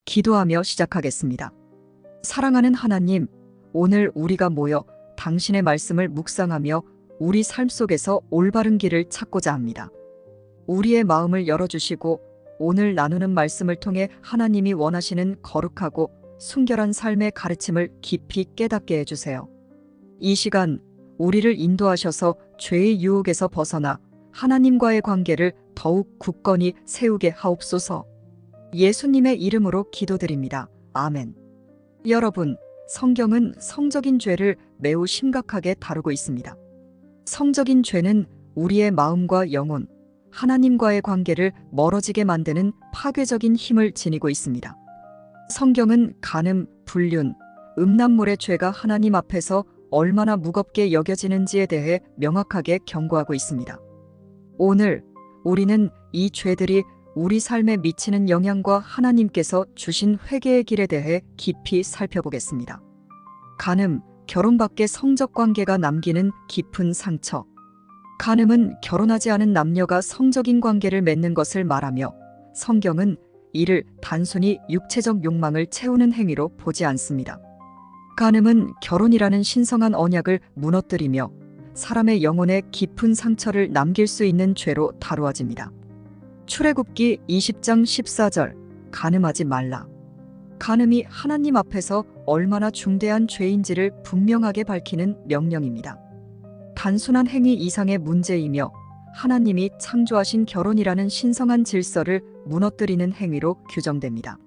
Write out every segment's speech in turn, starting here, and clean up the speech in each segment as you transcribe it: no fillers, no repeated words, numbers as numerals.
기도하며 시작하겠습니다. 사랑하는 하나님, 오늘 우리가 모여 당신의 말씀을 묵상하며 우리 삶 속에서 올바른 길을 찾고자 합니다. 우리의 마음을 열어주시고 오늘 나누는 말씀을 통해 하나님이 원하시는 거룩하고 순결한 삶의 가르침을 깊이 깨닫게 해주세요. 이 시간 우리를 인도하셔서 죄의 유혹에서 벗어나 하나님과의 관계를 더욱 굳건히 세우게 하옵소서. 예수님의 이름으로 기도드립니다. 아멘. 여러분, 성경은 성적인 죄를 매우 심각하게 다루고 있습니다. 성적인 죄는 우리의 마음과 영혼, 하나님과의 관계를 멀어지게 만드는 파괴적인 힘을 지니고 있습니다. 성경은 간음, 불륜, 음란물의 죄가 하나님 앞에서 얼마나 무겁게 여겨지는지에 대해 명확하게 경고하고 있습니다. 오늘 우리는 이 죄들이 우리 삶에 미치는 영향과 하나님께서 주신 회개의 길에 대해 깊이 살펴보겠습니다. 간음, 결혼 밖의 성적 관계가 남기는 깊은 상처. 간음은 결혼하지 않은 남녀가 성적인 관계를 맺는 것을 말하며 성경은 이를 단순히 육체적 욕망을 채우는 행위로 보지 않습니다. 간음은 결혼이라는 신성한 언약을 무너뜨리며 사람의 영혼에 깊은 상처를 남길 수 있는 죄로 다루어집니다. 출애굽기 20장 14절, 간음하지 말라. 간음이 하나님 앞에서 얼마나 중대한 죄인지를 분명하게 밝히는 명령입니다. 단순한 행위 이상의 문제이며 하나님이 창조하신 결혼이라는 신성한 질서를 무너뜨리는 행위로 규정됩니다.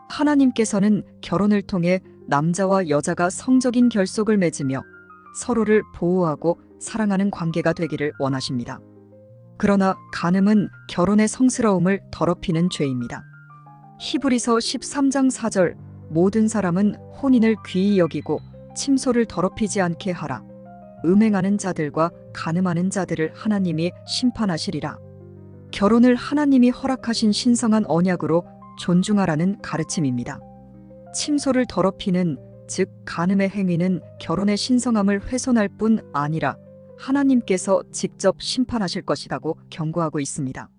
하나님께서는 결혼을 통해 남자와 여자가 성적인 결속을 맺으며 서로를 보호하고 사랑하는 관계가 되기를 원하십니다. 그러나 간음은 결혼의 성스러움을 더럽히는 죄입니다. 히브리서 13장 4절, 모든 사람은 혼인을 귀히 여기고 침소를 더럽히지 않게 하라. 음행하는 자들과 간음하는 자들을 하나님이 심판하시리라. 결혼을 하나님이 허락하신 신성한 언약으로 존중하라는 가르침입니다. 침소를 더럽히는, 즉 간음의 행위는 결혼의 신성함을 훼손할 뿐 아니라 하나님께서 직접 심판하실 것이라고 경고하고 있습니다.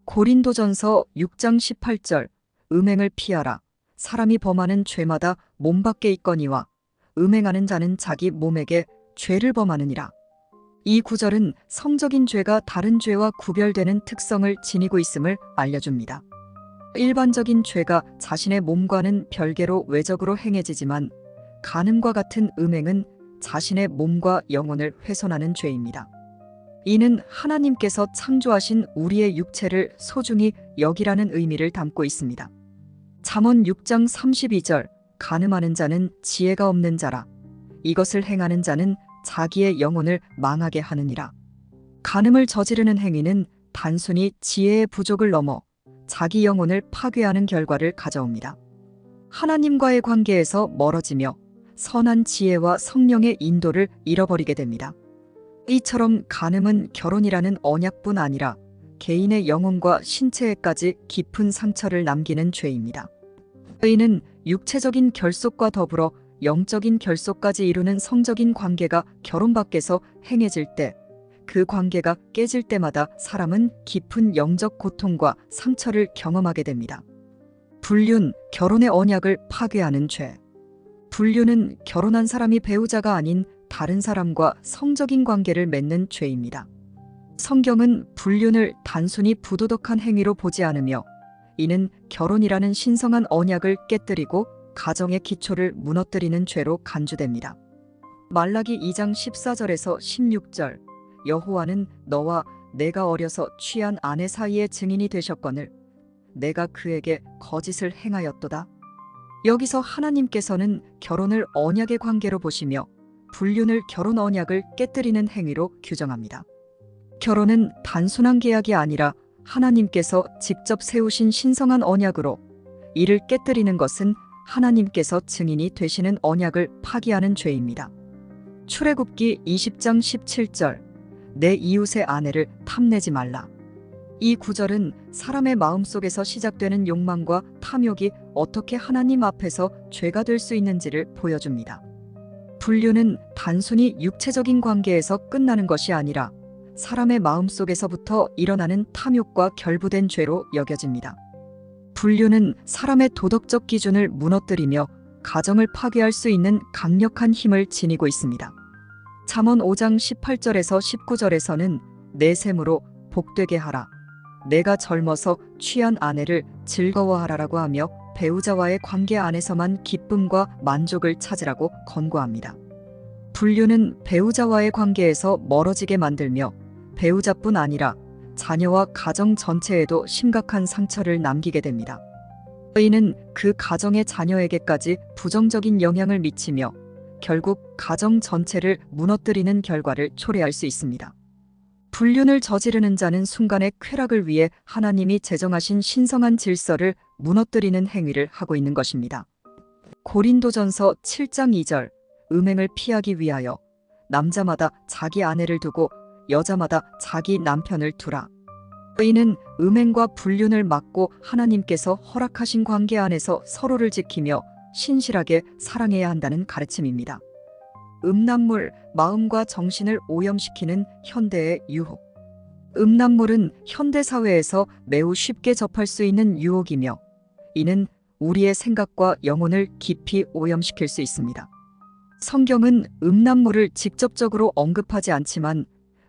고린도전서 6장 18절, 음행을 피하라. 사람이 범하는 죄마다 몸 밖에 있거니와 음행하는 자는 자기 몸에게 죄를 범하느니라. 이 구절은 성적인 죄가 다른 죄와 구별되는 특성을 지니고 있음을 알려줍니다. 일반적인 죄가 자신의 몸과는 별개로 외적으로 행해지지만 간음과 같은 음행은 자신의 몸과 영혼을 훼손하는 죄입니다. 이는 하나님께서 창조하신 우리의 육체를 소중히 여기라는 의미를 담고 있습니다. 잠언 6장 32절, 간음하는 자는 지혜가 없는 자라. 이것을 행하는 자는 자기의 영혼을 망하게 하느니라. 간음을 저지르는 행위는 단순히 지혜의 부족을 넘어 자기 영혼을 파괴하는 결과를 가져옵니다. 하나님과의 관계에서 멀어지며 선한 지혜와 성령의 인도를 잃어버리게 됩니다. 이처럼 간음은 결혼이라는 언약뿐 아니라 개인의 영혼과 신체에까지 깊은 상처를 남기는 죄입니다. 이는 육체적인 결속과 더불어 영적인 결속까지 이루는 성적인 관계가 결혼 밖에서 행해질 때, 그 관계가 깨질 때마다 사람은 깊은 영적 고통과 상처를 경험하게 됩니다. 불륜, 결혼의 언약을 파괴하는 죄. 불륜은 결혼한 사람이 배우자가 아닌 다른 사람과 성적인 관계를 맺는 죄입니다. 성경은 불륜을 단순히 부도덕한 행위로 보지 않으며 이는 결혼이라는 신성한 언약을 깨뜨리고 가정의 기초를 무너뜨리는 죄로 간주됩니다. 말라기 2장 14절에서 16절, 여호와는 너와 내가 어려서 취한 아내 사이의 증인이 되셨거늘 내가 그에게 거짓을 행하였도다. 여기서 하나님께서는 결혼을 언약의 관계로 보시며 불륜을 결혼 언약을 깨뜨리는 행위로 규정합니다. 결혼은 단순한 계약이 아니라 하나님께서 직접 세우신 신성한 언약으로, 이를 깨뜨리는 것은 하나님께서 증인이 되시는 언약을 파기하는 죄입니다. 출애굽기 20장 17절, 내 이웃의 아내를 탐내지 말라. 이 구절은 사람의 마음속에서 시작되는 욕망과 탐욕이 어떻게 하나님 앞에서 죄가 될 수 있는지를 보여줍니다. 불륜은 단순히 육체적인 관계에서 끝나는 것이 아니라 사람의 마음속에서부터 일어나는 탐욕과 결부된 죄로 여겨집니다. 불륜은 사람의 도덕적 기준을 무너뜨리며 가정을 파괴할 수 있는 강력한 힘을 지니고 있습니다. 잠언 5장 18절에서 19절에서는 내 셈으로 복되게 하라. 내가 젊어서 취한 아내를 즐거워하라라고 하며 배우자와의 관계 안에서만 기쁨과 만족을 찾으라고 권고합니다. 불륜은 배우자와의 관계에서 멀어지게 만들며 배우자뿐 아니라 자녀와 가정 전체에도 심각한 상처를 남기게 됩니다. 이는 그 가정의 자녀에게까지 부정적인 영향을 미치며 결국 가정 전체를 무너뜨리는 결과를 초래할 수 있습니다. 불륜을 저지르는 자는 순간의 쾌락을 위해 하나님이 제정하신 신성한 질서를 무너뜨리는 행위를 하고 있는 것입니다. 고린도전서 7장 2절 음행을 피하기 위하여 남자마다 자기 아내를 두고 여자마다 자기 남편을 두라. 이는 음행과 불륜을 막고 하나님께서 허락하신 관계 안에서 서로를 지키며 신실하게 사랑해야 한다는 가르침입니다. 음란물, 마음과 정신을 오염시키는 현대의 유혹. 음란물은 현대사회에서 매우 쉽게 접할 수 있는 유혹이며 이는 우리의 생각과 영혼을 깊이 오염시킬 수 있습니다. 성경은 음란물을 직접적으로 언급하지 않지만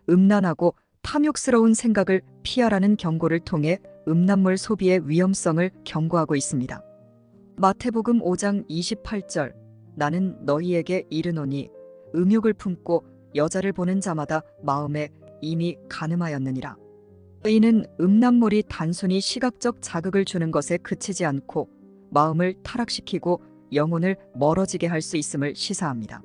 음란하고 탐욕스러운 생각을 피하라는 경고를 통해 음란물 소비의 위험성을 경고하고 있습니다. 마태복음 5장 28절 나는 너희에게 이르노니 음욕을 품고 여자를 보는 자마다 마음에 이미 간음하였느니라. 이는 음란물이 단순히 시각적 자극을 주는 것에 그치지 않고 마음을 타락시키고 영혼을 멀어지게 할 수 있음을 시사합니다.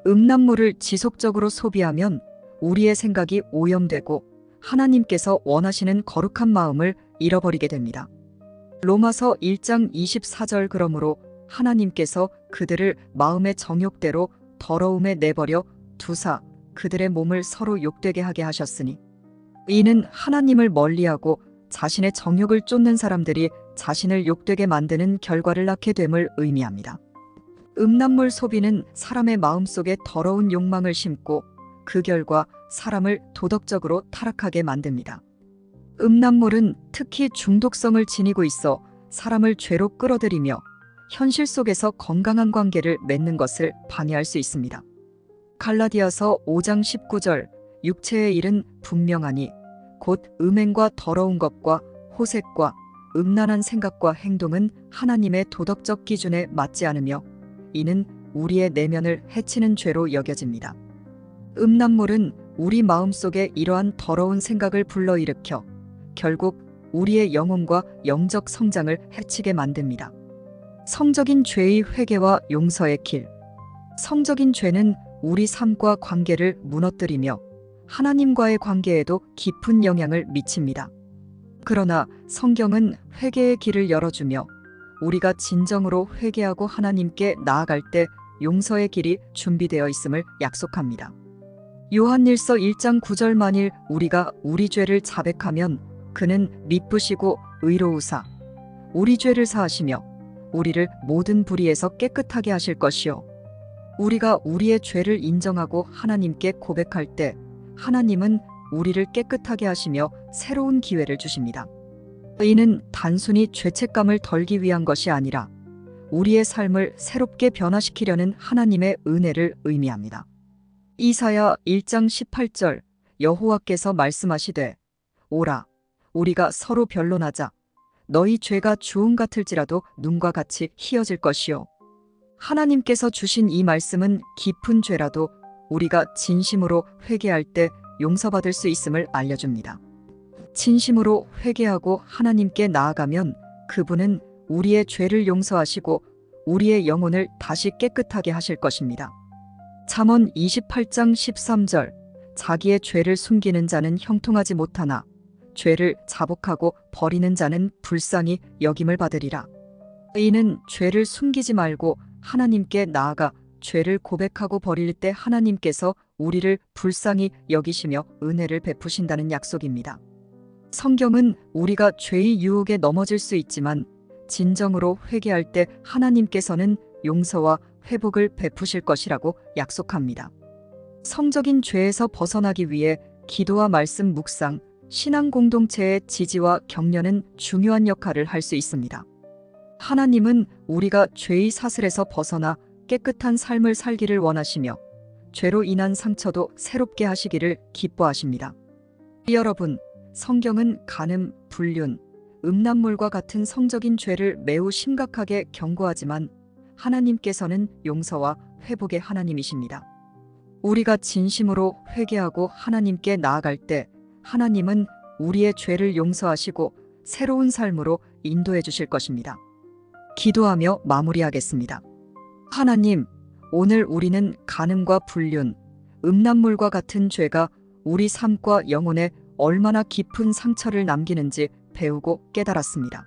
음란물을 지속적으로 소비하면 우리의 생각이 오염되고 하나님께서 원하시는 거룩한 마음을 잃어버리게 됩니다. 로마서 1장 24절 그러므로 하나님께서 그들을 마음의 정욕대로 더러움에 내버려 두사 그들의 몸을 서로 욕되게 하게 하셨으니 이는 하나님을 멀리하고 자신의 정욕을 쫓는 사람들이 자신을 욕되게 만드는 결과를 낳게 됨을 의미합니다. 음란물 소비는 사람의 마음속에 더러운 욕망을 심고 그 결과 사람을 도덕적으로 타락하게 만듭니다. 음란물은 특히 중독성을 지니고 있어 사람을 죄로 끌어들이며 현실 속에서 건강한 관계를 맺는 것을 방해할 수 있습니다. 갈라디아서 5장 19절 육체의 일은 분명하니 곧 음행과 더러운 것과 호색과 음란한 생각과 행동은 하나님의 도덕적 기준에 맞지 않으며 이는 우리의 내면을 해치는 죄로 여겨집니다. 음란물은 우리 마음속에 이러한 더러운 생각을 불러일으켜 결국 우리의 영혼과 영적 성장을 해치게 만듭니다. 성적인 죄의 회개와 용서의 길. 성적인 죄는 우리 삶과 관계를 무너뜨리며 하나님과의 관계에도 깊은 영향을 미칩니다. 그러나 성경은 회개의 길을 열어주며 우리가 진정으로 회개하고 하나님께 나아갈 때 용서의 길이 준비되어 있음을 약속합니다. 요한일서 1장 9절 만일 우리가 우리 죄를 자백하면 그는 미쁘시고 의로우사 우리 죄를 사하시며 우리를 모든 불의에서 깨끗하게 하실 것이요 우리가 우리의 죄를 인정하고 하나님께 고백할 때 하나님은 우리를 깨끗하게 하시며 새로운 기회를 주십니다. 이는 단순히 죄책감을 덜기 위한 것이 아니라 우리의 삶을 새롭게 변화시키려는 하나님의 은혜를 의미합니다. 이사야 1장 18절 여호와께서 말씀하시되 오라 우리가 서로 변론하자 너희 죄가 주홍 같을지라도 눈과 같이 희어질 것이요 하나님께서 주신 이 말씀은 깊은 죄라도 우리가 진심으로 회개할 때 용서받을 수 있음을 알려줍니다. 진심으로 회개하고 하나님께 나아가면 그분은 우리의 죄를 용서하시고 우리의 영혼을 다시 깨끗하게 하실 것입니다. 잠언 28장 13절 자기의 죄를 숨기는 자는 형통하지 못하나 죄를 자복하고 버리는 자는 불쌍히 여김을 받으리라. 이는 죄를 숨기지 말고 하나님께 나아가 죄를 고백하고 버릴 때 하나님께서 우리를 불쌍히 여기시며 은혜를 베푸신다는 약속입니다. 성경은 우리가 죄의 유혹에 넘어질 수 있지만 진정으로 회개할 때 하나님께서는 용서와 회복을 베푸실 것이라고 약속합니다. 성적인 죄에서 벗어나기 위해 기도와 말씀 묵상, 신앙 공동체의 지지와 격려는 중요한 역할을 할 수 있습니다. 하나님은 우리가 죄의 사슬에서 벗어나 깨끗한 삶을 살기를 원하시며 죄로 인한 상처도 새롭게 하시기를 기뻐하십니다. 여러분, 성경은 간음, 불륜, 음란물과 같은 성적인 죄를 매우 심각하게 경고하지만 하나님께서는 용서와 회복의 하나님이십니다. 우리가 진심으로 회개하고 하나님께 나아갈 때 하나님은 우리의 죄를 용서하시고 새로운 삶으로 인도해 주실 것입니다. 기도하며 마무리하겠습니다. 하나님, 오늘 우리는 간음과 불륜, 음란물과 같은 죄가 우리 삶과 영혼에 얼마나 깊은 상처를 남기는지 배우고 깨달았습니다.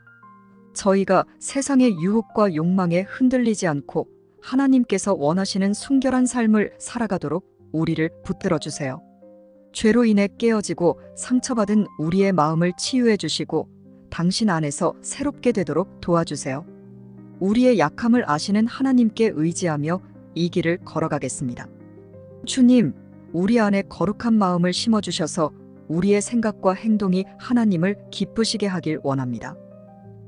저희가 세상의 유혹과 욕망에 흔들리지 않고 하나님께서 원하시는 순결한 삶을 살아가도록 우리를 붙들어 주세요. 죄로 인해 깨어지고 상처받은 우리의 마음을 치유해 주시고 당신 안에서 새롭게 되도록 도와주세요. 우리의 약함을 아시는 하나님께 의지하며 이 길을 걸어가겠습니다. 주님, 우리 안에 거룩한 마음을 심어주셔서 우리의 생각과 행동이 하나님을 기쁘시게 하길 원합니다.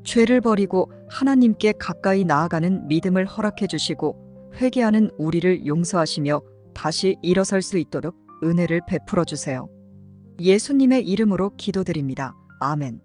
죄를 버리고 하나님께 가까이 나아가는 믿음을 허락해 주시고 회개하는 우리를 용서하시며 다시 일어설 수 있도록 은혜를 베풀어 주세요. 예수님의 이름으로 기도드립니다. 아멘.